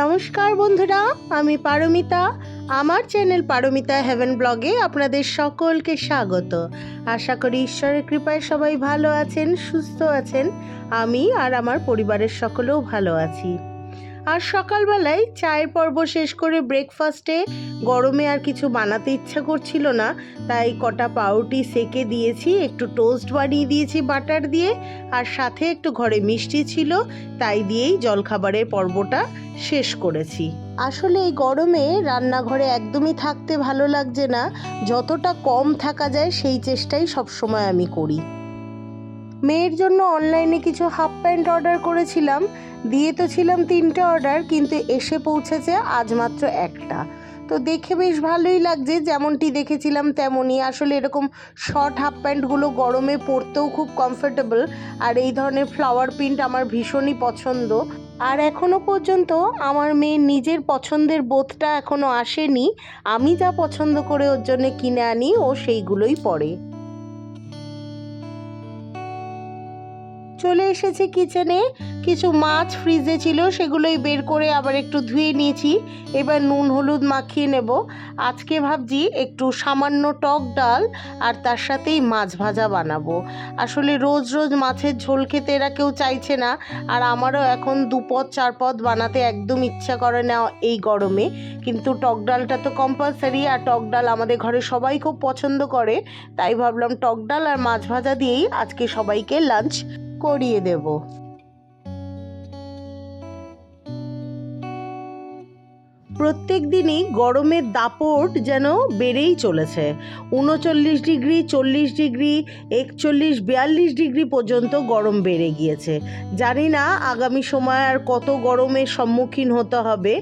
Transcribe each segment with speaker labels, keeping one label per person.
Speaker 1: নমস্কার বন্ধুরা, আমি পারমিতা। আমার চ্যানেল পারমিতা হেভেন ব্লগে আপনাদের সকলকে স্বাগত। আশা করি ঈশ্বরের কৃপায় সবাই ভালো আছেন, সুস্থ আছেন। আমি আর আমার পরিবারের সকলেও ভালো আছি। আর সকালবেলায় চায়ের পর্ব শেষ করে ব্রেকফাস্টে গরমে আর কিছু বানাতে ইচ্ছা করছিল না, তাই কটা পাউরুটি সেকে দিয়েছি, একটু টোস্ট বানিয়ে দিয়েছি বাটার দিয়ে, আর সাথে একটু ঘরে মিষ্টি ছিল, তাই দিয়েই জলখাবারের পর্বটা শেষ করেছি। আসলে এই গরমে রান্নাঘরে একদমই থাকতে ভালো লাগছে না, যতটা কম থাকা যায় সেই চেষ্টাই সবসময় আমি করি। মেয়ের জন্য অনলাইনে কিছু হাফ প্যান্ট অর্ডার করেছিলাম, দিয়ে তো ছিলাম 3টে অর্ডার, কিন্তু এসে পৌঁছেছে আজ মাত্র একটা। তো দেখে বেশ ভালোই লাগছে, যেমনটি দেখেছিলাম তেমনই। আসলে এরকম শর্ট হাফ প্যান্টগুলো গরমে পরতেও খুব কমফোর্টেবল, আর এই ধরনের ফ্লাওয়ার প্রিন্ট আমার ভীষণই পছন্দ। আর এখনও পর্যন্ত আমার মেয়ের নিজের পছন্দের বোতটা এখনও আসেনি। আমি যা পছন্দ করে ওর জন্য কিনে আনি, ও সেইগুলোই পরে। চলে এসেছি কিচেনে। কিছু মাছ ফ্রিজে ছিল, সেগুলোই বের করে আবার একটু ধুয়ে নিয়েছি। এবার নুন হলুদ মাখিয়ে নেব। আজকে ভাবছি একটু সামান্য টক ডাল আর তার সাথেই মাছ ভাজা বানাবো। আসলে রোজ রোজ মাছের ঝোল খেতে এরা কেউ চাইছে না, আর আমারও এখন 2 পদ 4 পদ বানাতে একদম ইচ্ছা করে না এই গরমে। কিন্তু টক ডালটা তো কম্পালসারি, আর টক ডাল আমাদের ঘরে সবাই খুব পছন্দ করে, তাই ভাবলাম টক ডাল আর মাছ ভাজা দিয়েই আজকে সবাইকে লাঞ্চ করিয়ে দেব। প্রত্যেক দিনই গরমের দাপট যেন বেড়েই চলেছে। 39 ডিগ্রি, 40 ডিগ্রি, 41, 42 ডিগ্রি পর্যন্ত গরম বেড়ে গিয়েছে। জানি না আগামী সময় আর কত গরমের সম্মুখীন হতে হবে।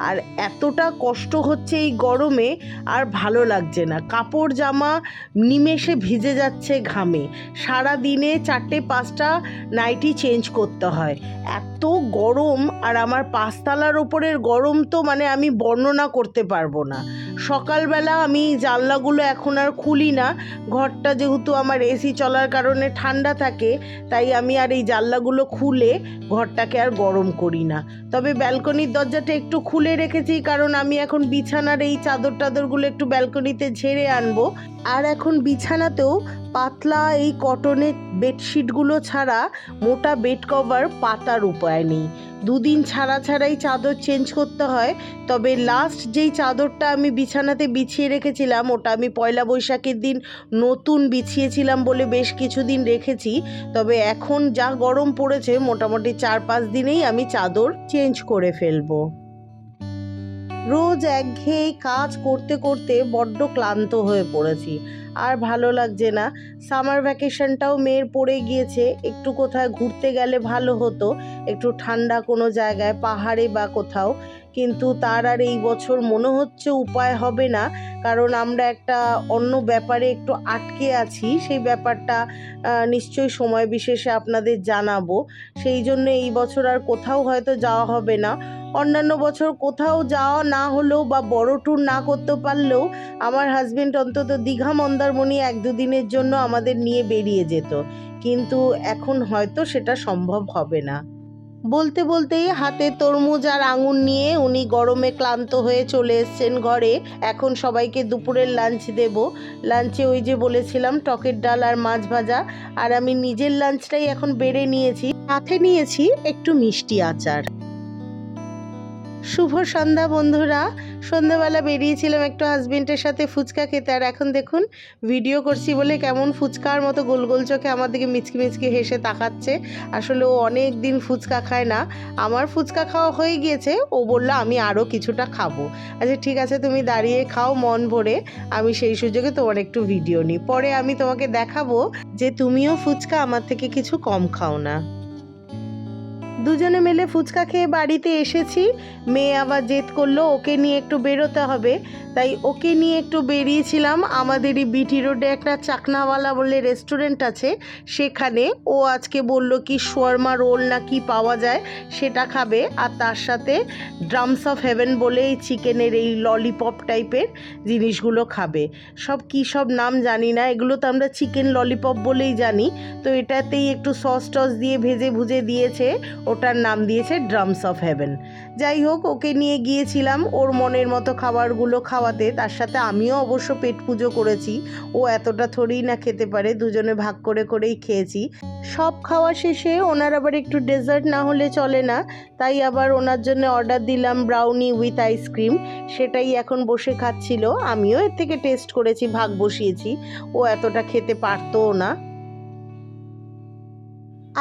Speaker 1: আর এতটা কষ্ট হচ্ছে এই গরমে, আর ভালো লাগছে না। কাপড় জামা নিমেষে ভিজে যাচ্ছে ঘামে। সারা দিনে 4টে-5টা নাইটি চেঞ্জ করতে হয়, এত গরম। আর আমার 5তলার ওপরের গরম তো আমি বর্ণনা করতে পারবো না। সকালবেলা আমি জানলাগুলো এখন আর খুলি না, ঘরটা যেহেতু আমার এসি চলার কারণে ঠান্ডা থাকে, তাই আমি আর এই জানলাগুলো খুলে ঘরটাকে আর গরম করি না। তবে ব্যালকনির দরজাটা একটু খুলে রেখেছি, কারণ আমি এখন বিছানার এই চাদরগুলো একটু ব্যালকনিতে ঝেড়ে আনবো। আর এখন বিছানাতেও পাতলা এই কটনের বেডশিটগুলো ছাড়া মোটা বেড কভার পাতার উপায় নেই। 2 দিন ছাড়াই চাদর চেঞ্জ করতে হয়। তবে লাস্ট যেই চাদরটা আমি বিছানাতে বিছিয়ে রেখেছিলাম, ওটা আমি পয়লা বৈশাখের দিন নতুন বিছিয়েছিলাম বলে বেশ কিছুদিন রেখেছি। তবে এখন যা গরম পড়েছে, মোটামুটি 4-5 দিনেই আমি চাদর চেঞ্জ করে ফেলবো। রোজ একঘেয়ে কাজ করতে করতে বড্ড ক্লান্ত হয়ে পড়েছি, আর ভালো লাগছে না। সামার ভ্যাকেশনটাও মেয়ের পড়ে গিয়েছে, একটু কোথায় ঘুরতে গেলে ভালো হতো, একটু ঠান্ডা কোনো জায়গায়, পাহাড়ে বা কোথাও। কিন্তু তার আর এই বছর মনে হচ্ছে উপায় হবে না, কারণ আমরা একটা অন্য ব্যাপারে একটু আটকে আছি। সেই ব্যাপারটা নিশ্চয়ই সময় বিশেষে আপনাদের জানাবো। সেই জন্য এই বছর আর কোথাও হয়তো যাওয়া হবে না। অন্যান্য বছর কোথাও যাওয়া না হলেও বা বড় ট্যুর না করতে পারলেও আমার হাজবেন্ড অন্তত দীঘা মন্দারমণি 1-2 দিনের জন্য আমাদের নিয়ে বেরিয়ে যেত, কিন্তু এখন হয়তো সেটা সম্ভব হবে না। বলতে বলতেই হাতে তরমুজ আর আঙুর নিয়ে উনি গরমে ক্লান্ত হয়ে চলে এসেছেন ঘরে। এখন সবাইকে দুপুরের লাঞ্চ দেব। লাঞ্চে ওই যে বলেছিলাম টকের ডাল আর মাছ ভাজা, আর আমি নিজের লাঞ্চটাই এখন বেড়ে নিয়েছি, সাথে নিয়েছি একটু মিষ্টি আচার। শুভ সন্ধ্যা বন্ধুরা। সন্ধ্যাবেলা বেরিয়েছিলাম একটু হাজবেন্ডের সাথে ফুচকা খেতে, আর এখন দেখুন ভিডিও করছি বলে কেমন ফুচকার মতো গোল গোল চোখে আমার দিকে মিচকি মিচকি হেসে তাকাচ্ছে। আসলে ও অনেক দিন ফুচকা খায় না। আমার ফুচকা খাওয়া হয়ে গিয়েছে, ও বললো আমি আরও কিছুটা খাবো। আচ্ছা ঠিক আছে, তুমি দাঁড়িয়ে খাও মন ভরে, আমি সেই সুযোগে তোমার একটু ভিডিও নিই, পরে আমি তোমাকে দেখাবো যে তুমিও ফুচকা আমার থেকে কিছু কম খাও না। দুজনে মিলে ফুচকা খেয়ে বাড়িতে এসেছি। মেয়ে আবার জেদ করলো ওকে নিয়ে একটু বেরোতে হবে, তাই ওকে নিয়ে একটু বেরিয়েছিলাম। আমাদেরই বিটি রোডে একটা চাকনাওয়ালা বলে রেস্টুরেন্ট আছে, সেখানে ও আজকে বলল কি শোয়ারমা রোল না কি পাওয়া যায় সেটা খাবে, আর তার সাথে ড্রামস অফ হেভেন বলে এই চিকেনের এই ললিপপ টাইপের জিনিসগুলো খাবে। সব কি সব নাম জানি না, এগুলো তো আমরা চিকেন ললিপপ বলেই জানি। তো এটাতেই একটু সস টস দিয়ে ভেজে ভুজে দিয়েছে, ও ওটার নাম দিয়েছে ড্রামস অফ হেভেন। যাই হোক, ওকে নিয়ে গিয়েছিলাম ওর মনের মতো খাবারগুলো খাওয়াতে। তার সাথে আমিও অবশ্য পেট পুজো করেছি। ও এতটা থোড়েই না খেতে পারে, দুজনে ভাগ করে করেই খেয়েছি। সব খাওয়া শেষে ওনার আবার একটু ডেজার্ট না হলে চলে না, তাই আবার ওনার জন্য অর্ডার দিলাম ব্রাউনি উইথ আইসক্রিম। সেটাই এখন বসে খাচ্ছিল। আমিও এর থেকে টেস্ট করেছি, ভাগ বসিয়েছি। ও এতটা খেতে পারতও না।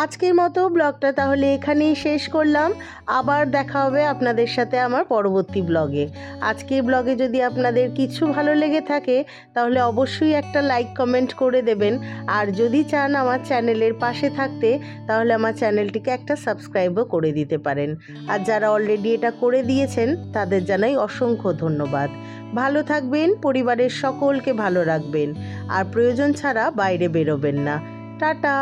Speaker 1: আজকের মতো ব্লগটা তাহলে এখানেই শেষ করলাম। আবার দেখা হবে আপনাদের সাথে আমার পরবর্তী ব্লগে। আজকের ব্লগে যদি আপনাদের কিছু ভালো লেগে থাকে তাহলে অবশ্যই একটা লাইক কমেন্ট করে দেবেন। আর যদি চান আমার চ্যানেলের পাশে থাকতে তাহলে আমার চ্যানেলটিকে একটা সাবস্ক্রাইবও করে দিতে পারেন। আর যারা অলরেডি এটা করে দিয়েছেন তাদের জানাই অসংখ্য ধন্যবাদ। ভালো থাকবেন, পরিবারের সকলকে ভালো রাখবেন, আর প্রয়োজন ছাড়া বাইরে বেরোবেন না। টাটা।